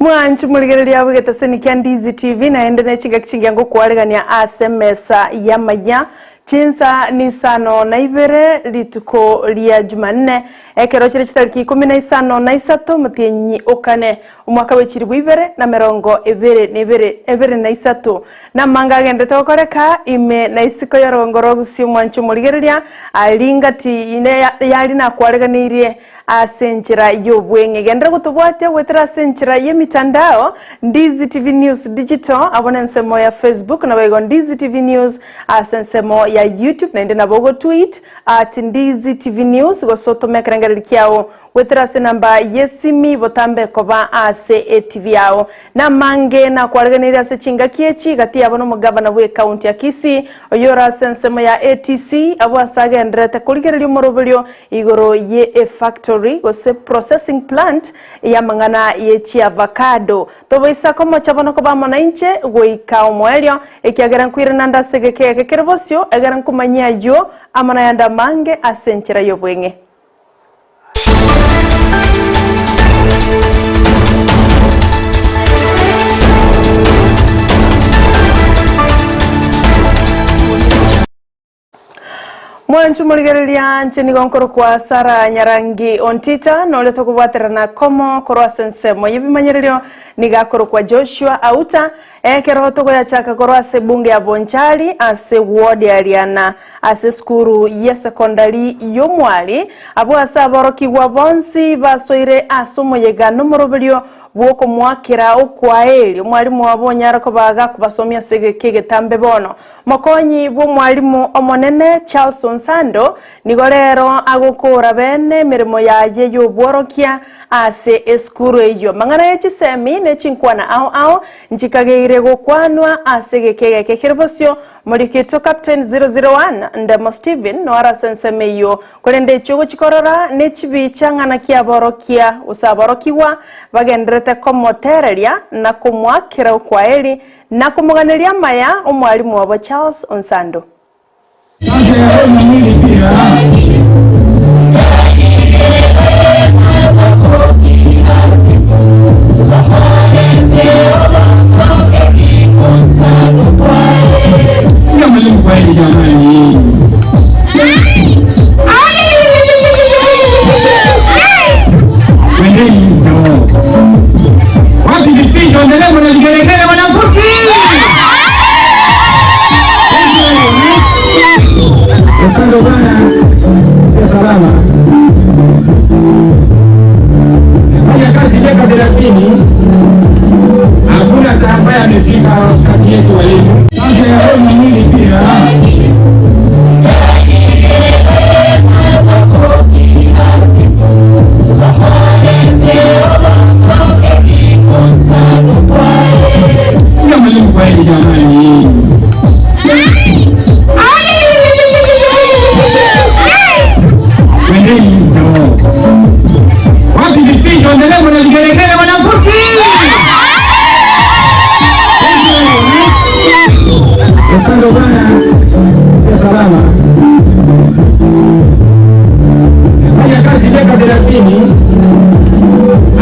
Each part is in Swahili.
Mwanchu muligereria bugetaseni kya Ndizi TV na endene chigakingi yango kwaregania asemesa ya Amayia Chinsa ni Isano na Ibere lituko lia Jumanne ekero chire chitariki 15 mutienyi okane umwaka wechiri Ibere na merongo ebere na isatu na manga gendete okoreka ime na isiko yorongoro Gusii mwanchu muligereria alingati ine yali na kwareganirie asenchira yobwenge gendera kutubwate wetera asenchira yemitandao Ndizi TV News Digital abonensemo ya Facebook na bego Ndizi TV News asensemo ya YouTube na ende na bogo tweet at Ndizi TV News gosoto mekrangari kiao wetera se namba yesimi botambe koba ase TV yao na mange na kwareganira se chinga kiechi gati abono mugavana we county ya Kisii oyora sensemo ya ATC abo asaga endrete kuligereri morobelio igoro ye factory gose processing plant ya mangana yechi avocado toboisa komo chabono koba monanche goika omwelio ekiagera nkwirana ndasegeke kekerebosio egera nkumanyia yo amana yanda mange asenchira yobwenge. Mwanchu muligereria nchini gonkoro kwa Sara Nyarangi Ontita no leto kubwaterana komo korwa sensemo yibimanyererio nigakoro kwa Joshua Auta ekero togo ya chaka korwa se bunge ya Bonchari ase ward ya Liana ase skuru ya secondary yomwali abo asaboroki wa bonsi basoire asomo yegano morobelio bwoko mwakira ukwaeli mwalimu wabonyara ko baga kubasomya segeke tambe bono mokonyi bwo mwalimu omonene Charles Onsando nigorero agukura bene mirimo yaye yobworokia ase eskuru eyo mangana yechisemi nechinkwana ao njikageire gukwanwa ase gekege kekerbosio Moriketo Captain 001 Ndemo Steven no arasensemeyo kurende chugo chikorora nechibicha ngana kiaborokia usaborokiwa bagendrete komotereria na kumwakira ukwaeli na kumuganiria maya umwalimu wabo Charles Onsando. Hakuna ambaye amefika kati yetu walimu. Sasa yeye mwenyewe pia mwalimu kwa hili jamani. Wendeni msao. Wapi vipijo endelee mnajigerekele wanafunzi. Asante bwana. Ya salama. Haya kazi miaka 30.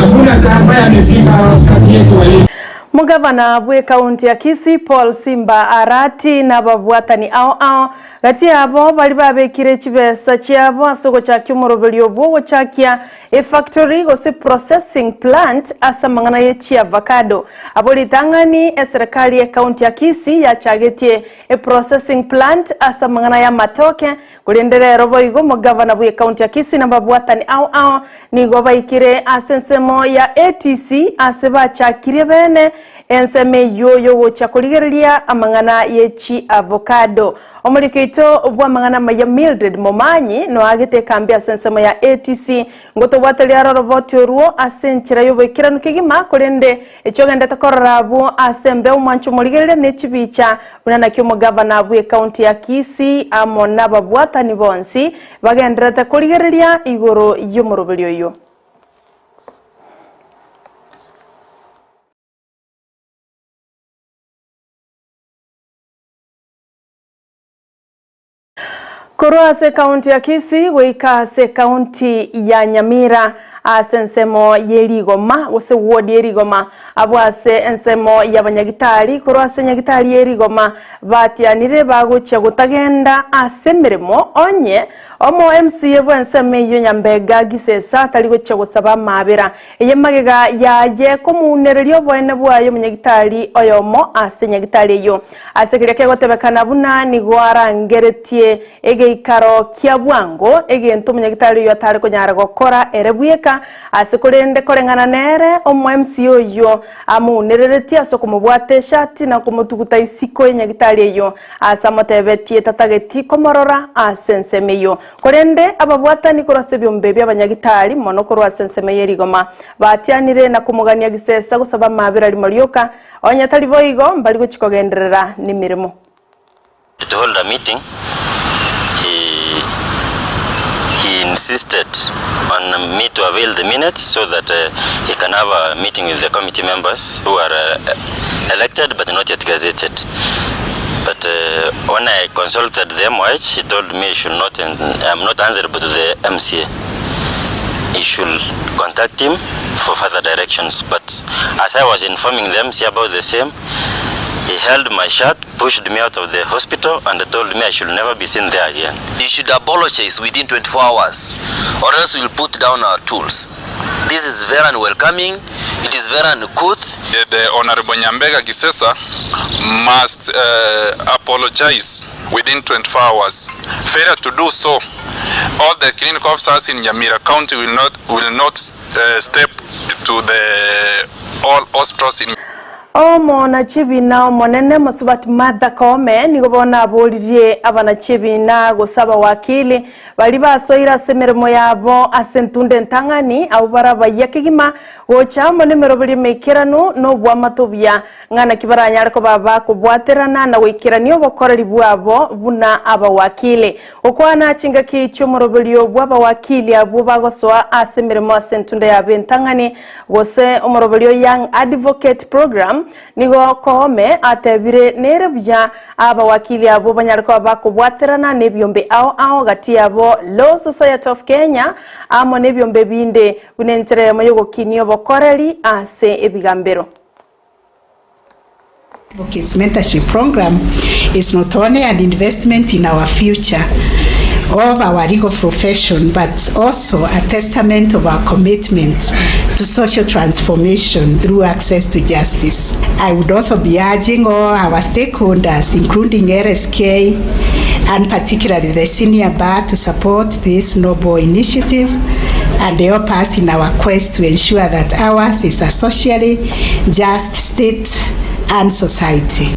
Hakuna ambaye amefika kati yetu walimu. Mugavana bwe county ya Kisii Paul Simba Arati na babwatani ao gati abo bali babekire chibesa cyabo asoko cyakyo morobelio bwo cyakia e factory gose processing plant asamangana yechi avocado abo litangani serikali ya county ya Kisii ya chagetie e processing plant asamangana ya matoke kulendere robo igo mugavana bwe county ya Kisii na babwatani ao ni go baikire asensemo ya ATC aseba cyakire bene enseme yoyo wocha kuligereria amangana yechi avocado omulikeito obwa amangana maya Mildred Momanyi no agete kambia sensema ya ATC ngoto bwatelia roboti ruo asenchira yobekira nukigima kurende echogenda takorrabu asembe umwanchu muligereria nechibicha unana kyo mugavana bwe county ya Kisii amona babwatani bonsi bagendera kuligereria igoro yomurobelio yo. Korwa se county ya Kisii weika se county ya Nyamira ase ensemo yerigoma gose ward yerigoma abwase ensemo y'abanyagitari korwase nyagitari yerigoma batianire bagocha gutagenda ase mirimo onye omo MCA bwenseme iyo nyambega gisesa tari gocha gusaba mabera eyemagega yaye komunererio bwene bwayo munyagitari oyomo ase nyagitari yo asekiria kegotebekana buna ni gwarangeretie egeikaro kia bwango egento munyagitari yo atari konyara gokora erebuyeka asekorende korengana nere omo MCA yo amunereretie asokomubwate shati na kumutuguta isiko nyagitari yo asamotebetie tatageti komorora asenseme yo korende ababwatani korase byombe by'abanyagitari mono korwase enseme yerigoma batianire na kumugania gisesa gusaba mabira limoryoka onyatari boigo mbali guchikogenderera nimirimo. To hold a meeting, he insisted on me to avail the minutes so that he can have a meeting with the committee members who are elected but not yet gazetted. But when I consulted the MOH, he told me I'm not answerable to the MCA. He should contact him for further directions. But as I was informing the MCA about the same, he held my shirt, pushed me out of the hospital, and told me I should never be seen there again. He should apologize within 24 hours, or else we'll put down our tools. This is very unwelcoming. It is very uncouth. The Honorable Nyambega Gisesa must apologize within 24 hours. Failure to do so, all the clinical officers in Nyamira County will not step to the all hospitals in Omona chibina omonene musubati Martha Koome nigobona abolirie abana chibina gosaba wakili bali basoira semeremo yabo asentunde ntangani abo baraba yakigima gocha monemero bali mekerano no bwamatobya ngana kibaranya ariko baba kubwaterana na wekeranio bokoreri bwabo buna aba wakili okwana chinga kicho morobelio bwaba wakili abo bagosoa asemeremo asentunde yabe ntangani gose omorobelio Young Advocate Program nigo Koome atebire nerebya aba wakili abo banyariko bakubwaterana nebyombe ao gati yabo Law Society of Kenya amo nebyombe binde bunentere moyogo kinyo bokoreri ase ebigambero. Advocates mentorship program is not only an investment in our future of our legal profession, but also a testament of our commitment to social transformation through access to justice. I would also be urging all our stakeholders, including LSK and particularly the senior bar, to support this noble initiative and help us in our quest to ensure that ours is a socially just state and society.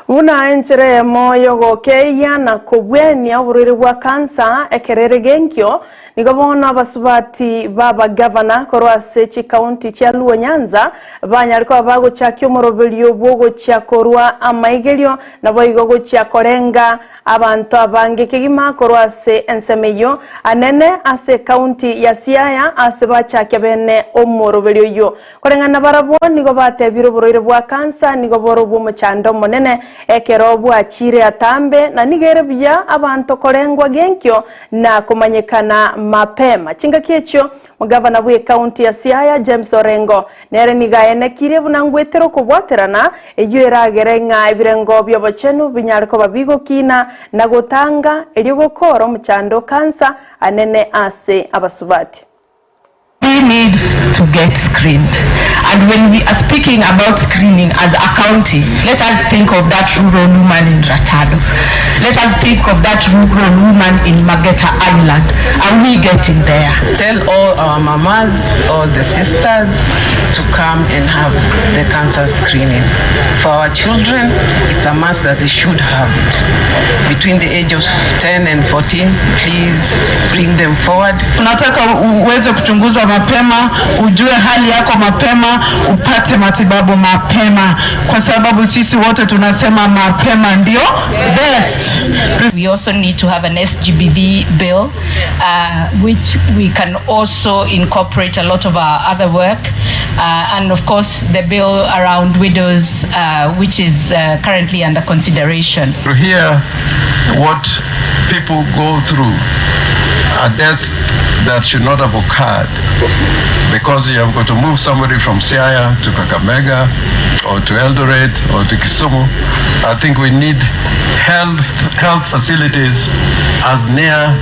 Una enchere moyo gokeya na kubwenia uburiri bwa kansa ekerere genkyo nigobona basubati baba governor korwase chi county cha Luo Nyanza banyariko bago cha kyomorobelio bogo cha korwa amaigelio na boigogo cha korenga abantu abange kigima korwase ensemeyo anene ase county ya Siaya ase bacha kebene omorobelio yo korenga na barabo nigo batebiro buriri bwa kansa nigo borobo muchando monene ekerobu achire atambe na nigerebya abantu korengwa genkyo na kumanyekana mapema chinga kiecho mugavana bwe county ya Siaya James Orengo nere nigaene kire bunangwetero kubwaterana eyo eragerenga ibirengo byobochenu binyariko babigo kina na gutanga erigokoro muchando kansa anene ase abasubati. We need to get screened, and when we are speaking about screening as a county, let us think of that rural woman in Ratado. Let us think of that rural woman in Mageta Island. Are we getting there? Tell all our mamas, all the sisters to come and have the cancer screening. For our children, it's a must that they should have it. Between the age of 10 and 14, please bring them forward. Tunataka uweze kuchunguzwa mapema, ujue hali yako mapema, upate matibabu mapema, kwa sababu sisi wote tunasema mapema ndio best. We also need to have an SGBV bill, which we can also incorporate a lot of our other work, and of course the bill around widows, which is currently under consideration. To hear what people go through, a death that should not have occurred, because you have got to move somebody from Siaya to Kakamega or to Eldoret or to Kisumu. I think we need health facilities as near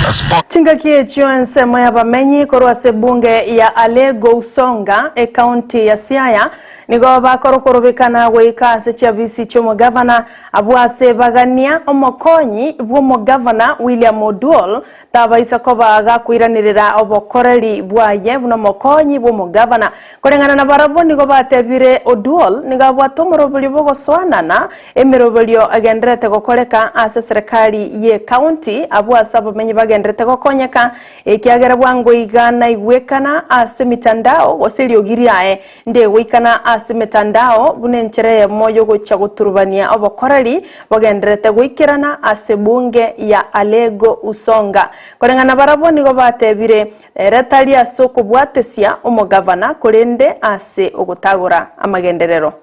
as possible. Chingakie chionse moya bamenyi korwa sebunge ya Alego Usonga county ya Siaya nigo bakorokorobekana gwikase chabisi chomo governor abwase bagania omokonyi bwo governor William Oduol tabaisa kobaga kwiranirira obokoreri bwaye buno mokonyi bwo governor korengana na barabo nigo batebire Oduol niga bwatomorobuli bogoswanana emirobulio agendrete gokoreka ase serikali ye county abwase abamenyi bagendrete gokonyeka ekiagera bwango igana igwekana ase mitandao wasilio giriae nde wikana ase mitandao bunenchereye moyo gocha guturubania obokoreri bagendrete gwikirana ase bunge ya Alego Usonga korengana barabo nigo batebire retalia soko bwatesia omogavana kurende ase ogutagura amagenderero.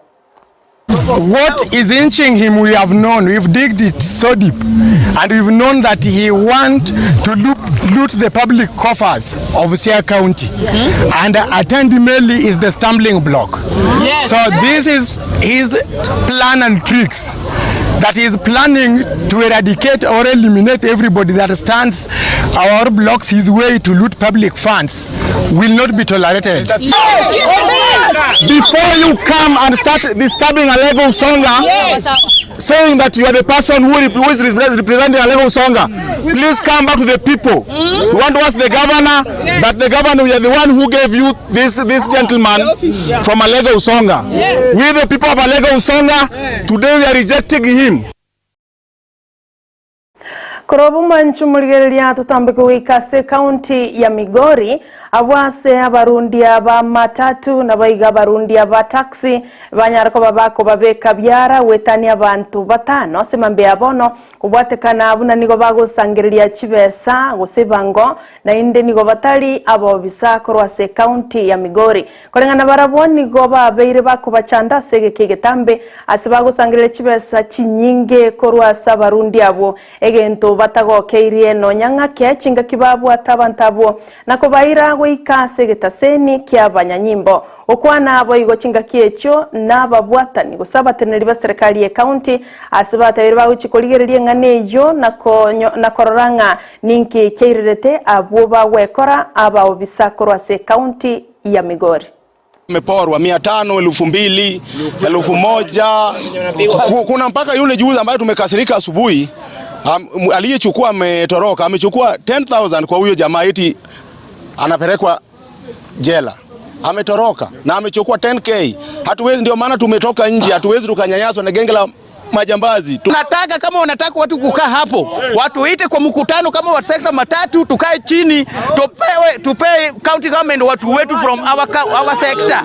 What is inching him we have known. We've digged it so deep, and we've known that he want to loot the public coffers of Siaya County, and attendingly is the stumbling block. So this is his plan and tricks that he is planning to eradicate or eliminate everybody that stands or blocks his way to loot public funds will not be tolerated. Before you come and start disturbing Alego Usonga, saying that you are the person who is representing Alego Usonga, please come back to the people. We want to ask the governor, but the governor, we are the one who gave you this gentleman from Alego Usonga. We the people of Alego Usonga, today we are rejecting him. Korobu manchu muligerelia tutambike wikase county ya Migori abwase abarundia ba matatu na baiga barundia ba taxi banyarako babako babeka byara wetani abantu batano semambe abono kubwatekana abuna nigo bagusangiriria chibesa gusibango na inde nigo batali abo bisa korwase county ya Migori korengana baraboni go babeire bako bachanda sege kegetambe asibagusangiriria chibesa chinyinge korwasa barundi abo egento batago keirie no nyanga kechinga kibabu atabantabo nako baira goikase getaseni kya banyanyimbo okwana abo igochinga kiecho nababwatani gosabateneri ba serikali ye county asibatabiri baguchikoligererie nganeyo nakororanga ninki keirirete abo bagwekora aba obisakoro ase county ya Migori. Meporwa 500, 2000, 1000. Kuna mpaka yule juzi ambaye tumekasirika asubuhi aliyechukua ametoroka, amechukua 10,000 kwa huyo jamaa eti anapelekwa jela. Ametoroka na amechukua 10k. Hatuwezi, ndio maana tumetoka nje, hatuwezi tukanyanyaswa na genge la majambazi. Tunataka kama wanataka watu kukaa hapo, watu ite kwa mkutano kama wa sekta matatu, tukae chini, tupewe county government watu wetu from our sector.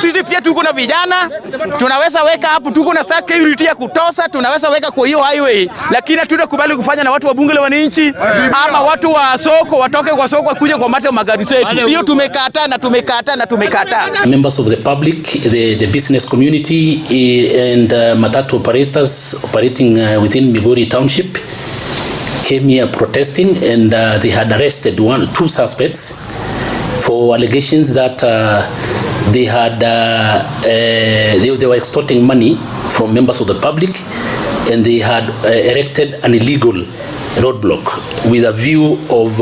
Sisi pia tuko na vijana, tunaweza weka hapo, tuko na security ya kutosa, tunaweza weka kwa hiyo highway, lakini hatutakubali kufanya na watu wa bunge la wananchi ama watu wa soko watoke kwa soko kuja kwa mate magari zetu. Hiyo tumekataa na tumekataa. Members of the public, the business community and matatu operators operating within Migori Township came here protesting, and they had arrested two suspects for allegations that they were extorting money from members of the public, and they had erected an illegal roadblock with a view of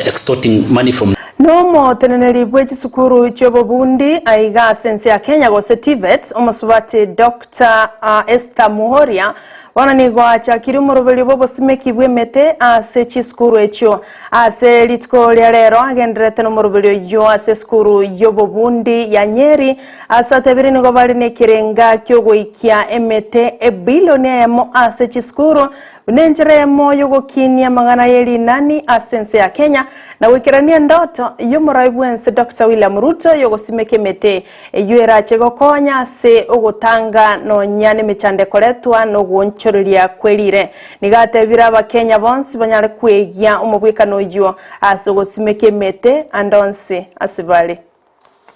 extorting money from Nomo teneneri bwechi sukuru chobo bundi aiga sense ya Kenya gose TVET omusubati Dr. Esther Muhoria wana nigwa chakiri morobeli bobo simeki bwemete ase chiskuru echo ase litko lero agendrete no morobeli yo ase skuru yobo bundi ya Nyeri asa tebiri nigo bali ne kirenga kyogo ikia emete ebilone mo ase chiskuru unenjere mo yogo kinia magana yeli nani asense ya Kenya na wikirania ndoto yomoraibuense Dr. William Ruto yogo simeke mete yuera chego konya se ogotanga no nyane mechande koletwa no gonchoriria kwelire nigate biraba Kenya bonsi banyare kwegia umubwikano yo asogo simeke mete andonse asibali.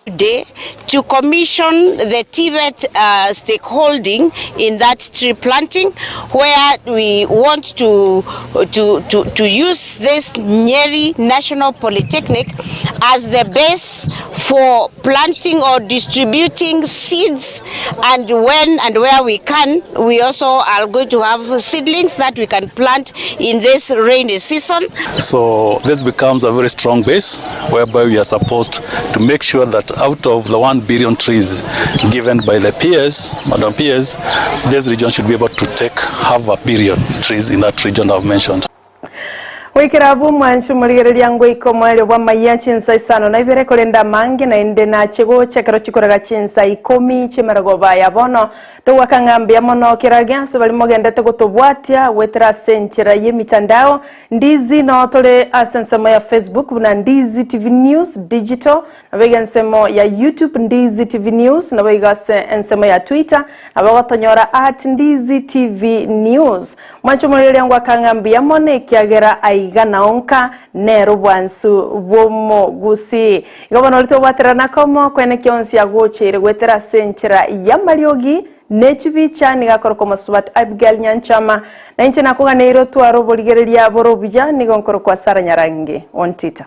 day to commission the TVET stakeholding in that tree planting, where we want to use this Nyeri National Polytechnic as the base for planting or distributing seeds, and when and where we can, we also are going to have seedlings that we can plant in this rainy season. So this becomes a very strong base whereby we are supposed to make sure that out of the 1 billion trees given by the peers, Madam Peers, this region should be able to take 500 million trees in that region I've mentioned. Wikirabu mwanchu murigereria ngwiko mwele wa Amayia Chinsa Isano na Ibere kolenda mange na ende na chego chekero chikoraga Chinsa 10 chimeragoba ya bono tuwakangambia mono kiragense bali mogendete gutubwatia wetera senchera yemitandao Ndizi no tole asensemo ya Facebook na Ndizi TV News Digital na begensemo ya YouTube Ndizi TV News na begase ensemo ya Twitter na bagotonyora @Ndizi TV News mwanchu murigereria ngwakangambia mone kiagera igana onka nero bwansu bomo Gusii gabano lito baterana komo kwene kionsi ya gochire gwetera senchera ya Mariogi nechibicha nigakoroko masubat Abigail Nyanchama na inche nakuga neiro twaro boligereria borobija nigonkoro kwa Sara Nyarangi Ontita.